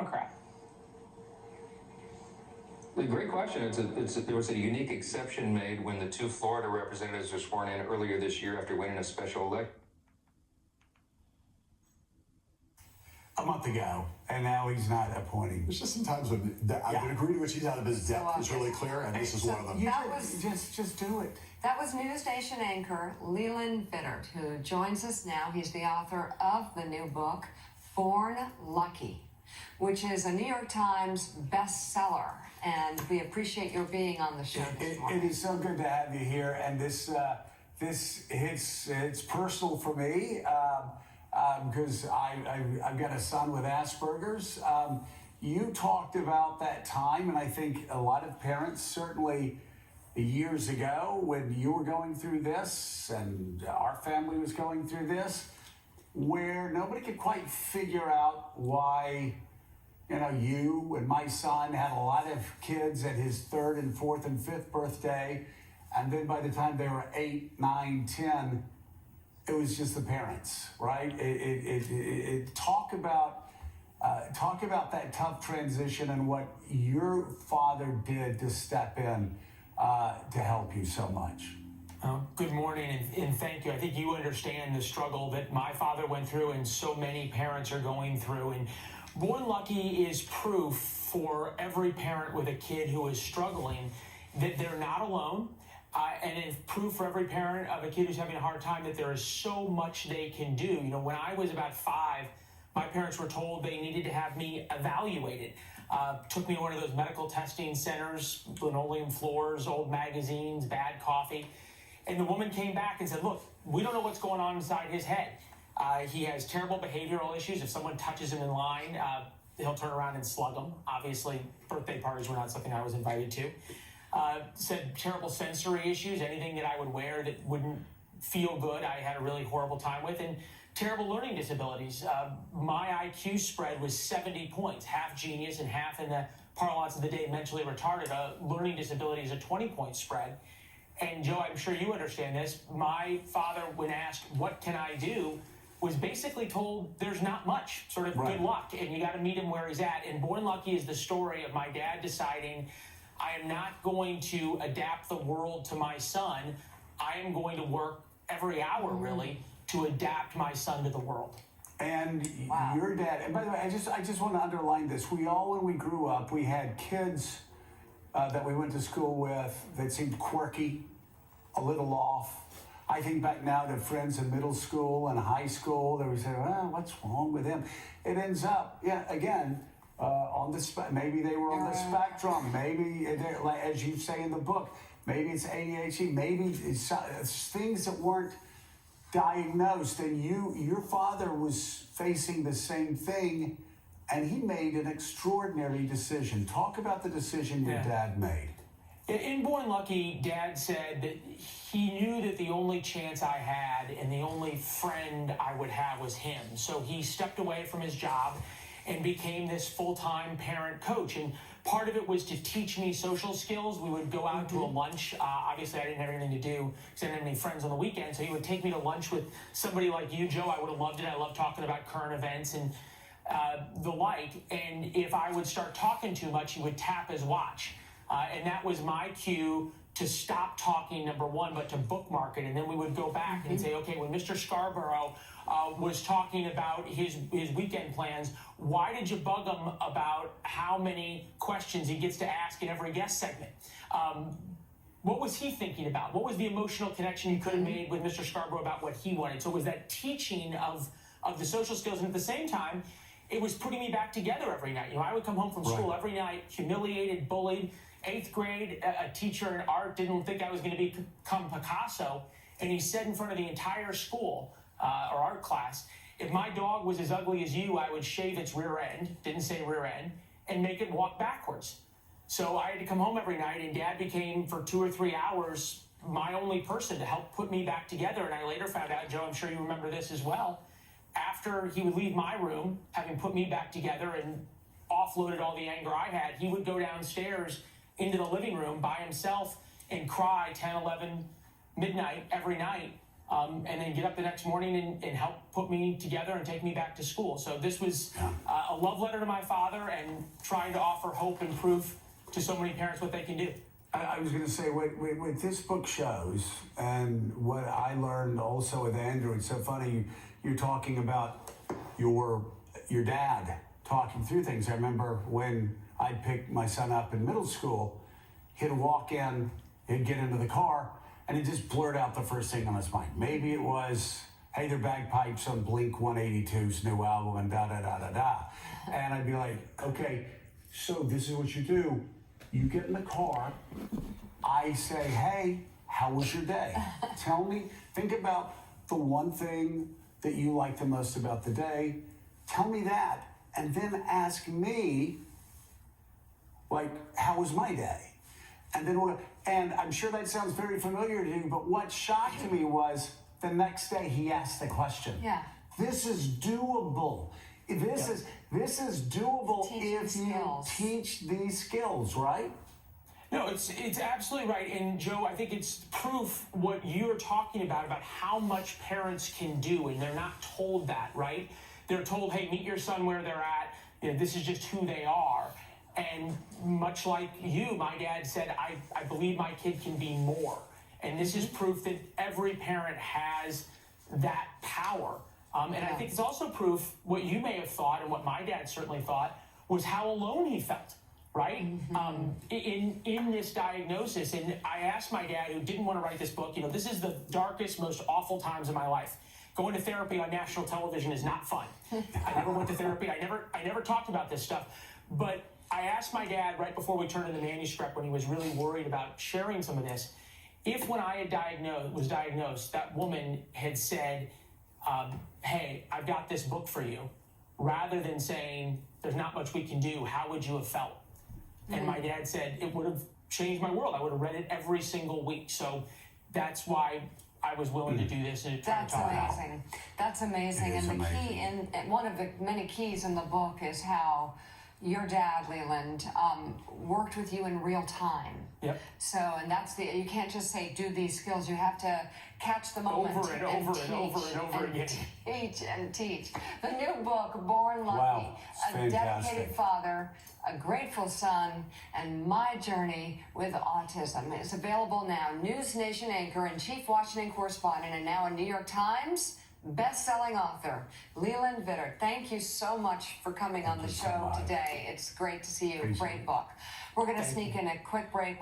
Democrat? A great question. There was a unique exception made when the two Florida representatives were sworn in earlier this year after winning a special election. A month ago, and now he's not appointing. There's just some times when I would agree to which he's out of his depth is really clear, and this is one of them. Just do it. That was News Nation anchor Leland Bittert, who joins us now. He's the author of the new book, Born Lucky, which is a New York Times bestseller. And we appreciate your being on the show this morning. It is so good to have you here, and this it's personal for me. Because I've got a son with Asperger's. You talked about that time, and I think a lot of parents, certainly years ago, when you were going through this, and our family was going through this, where nobody could quite figure out why, you and my son had a lot of kids at his 3rd and 4th and 5th birthday, and then by the time they were 8, 9, 10, it was just the parents, right? Talk about that tough transition and what your father did to step in to help you so much. Good morning, and thank you. I think you understand the struggle that my father went through and so many parents are going through. And Born Lucky is proof for every parent with a kid who is struggling that they're not alone. And it's proof for every parent of a kid who's having a hard time that there is so much they can do. When I was about 5, my parents were told they needed to have me evaluated. Took me to one of those medical testing centers, linoleum floors, old magazines, bad coffee. And the woman came back and said, look, we don't know what's going on inside his head. He has terrible behavioral issues. If someone touches him in line, he'll turn around and slug them. Obviously, birthday parties were not something I was invited to. Said terrible sensory issues, anything that I would wear that wouldn't feel good, I had a really horrible time with, and terrible learning disabilities. My IQ spread was 70 points, half genius and half, in the parlance of the day, mentally retarded. A learning disability is a 20-point spread. And Joe, I'm sure you understand this. My father, when asked, what can I do, was basically told there's not much, sort of good luck, and you got to meet him where he's at. And Born Lucky is the story of my dad deciding, I am not going to adapt the world to my son. I am going to work every hour, really, to adapt my son to the world. And your dad, and by the way, I just want to underline this. We all, when we grew up, we had kids that we went to school with that seemed quirky, a little off. I think back now to friends in middle school and high school that we say, what's wrong with him? It ends up, again, on the maybe they were on the spectrum, maybe like as you say in the book, maybe it's ADHD, maybe it's things that weren't diagnosed, and your father was facing the same thing, and he made an extraordinary decision. Talk about the decision your dad made. In Born Lucky, Dad said that he knew that the only chance I had and the only friend I would have was him. So he stepped away from his job and became this full-time parent coach. And part of it was to teach me social skills. We would go out to a lunch. Obviously, I didn't have anything to do because I didn't have any friends on the weekend. So he would take me to lunch with somebody like you, Joe. I would have loved it. I love talking about current events and the like. And if I would start talking too much, he would tap his watch. And that was my cue to stop talking, number one, but to bookmark it. And then we would go back and say, okay, when Mr. Scarborough was talking about his weekend plans, why did you bug him about how many questions he gets to ask in every guest segment? What was he thinking about? What was the emotional connection you could have made with Mr. Scarborough about what he wanted? So it was that teaching of the social skills. And at the same time, it was putting me back together every night. I would come home from school every night, humiliated, bullied. 8th grade, a teacher in art didn't think I was going to become Picasso, and he said in front of the entire school or art class, if my dog was as ugly as you, I would shave its rear end, didn't say rear end, and make it walk backwards. So I had to come home every night, and Dad became, for 2 or 3 hours, my only person to help put me back together. And I later found out, Joe, I'm sure you remember this as well, after he would leave my room, having put me back together and offloaded all the anger I had, he would go downstairs into the living room by himself and cry 10, 11, midnight every night and then get up the next morning and help put me together and take me back to school. So this was a love letter to my father and trying to offer hope and proof to so many parents what they can do. I was going to say, what this book shows, and what I learned also with Andrew, it's so funny, you're talking about your dad talking through things. I remember when I'd pick my son up in middle school, he'd walk in, he'd get into the car, and he'd just blurt out the first thing on his mind. Maybe it was, hey, they're bagpipes on Blink 182's new album, and da-da-da-da-da. And I'd be like, okay, so this is what you do. You get in the car, I say, hey, how was your day? Tell me, think about the one thing that you like the most about the day. Tell me that, and then ask me, like, how was my day? And then, and I'm sure that sounds very familiar to you, but what shocked me was the next day he asked the question. Yeah. This is doable. This is doable if you teach these skills, right? No, it's absolutely right. And Joe, I think it's proof what you're talking about how much parents can do, and they're not told that, right? They're told, hey, meet your son where they're at. You know, this is just who they are. And much like you, my dad said, I believe my kid can be more. And this is proof that every parent has that power. And I think it's also proof what you may have thought, and what my dad certainly thought, was how alone he felt, right? In this diagnosis. And I asked my dad, who didn't want to write this book, you know, this is the darkest, most awful times of my life. Going to therapy on national television is not fun. I never went to therapy. I never talked about this stuff. But I asked my dad right before we turned in the manuscript, when he was really worried about sharing some of this, if when I was diagnosed, that woman had said, hey, I've got this book for you, rather than saying, there's not much we can do, how would you have felt? And my dad said, it would have changed my world. I would have read it every single week. So that's why I was willing to do this and try to talk about it. That's amazing. That's amazing. And the amazing. key, and one of the many keys in the book is how your dad, Leland, worked with you in real time. Yep. So, and that's you can't just say, do these skills. You have to catch the moment. Over and over again. Teach and teach. The new book, Born Lucky. Wow, it's A fantastic. dedicated father, a grateful son, and my journey with autism. It's available now. News Nation anchor and chief Washington correspondent, and now a New York Times best-selling author, Leland Vittert. Thank you so much for coming on the show today. It's great to see you. Great book. We're going to sneak in a quick break.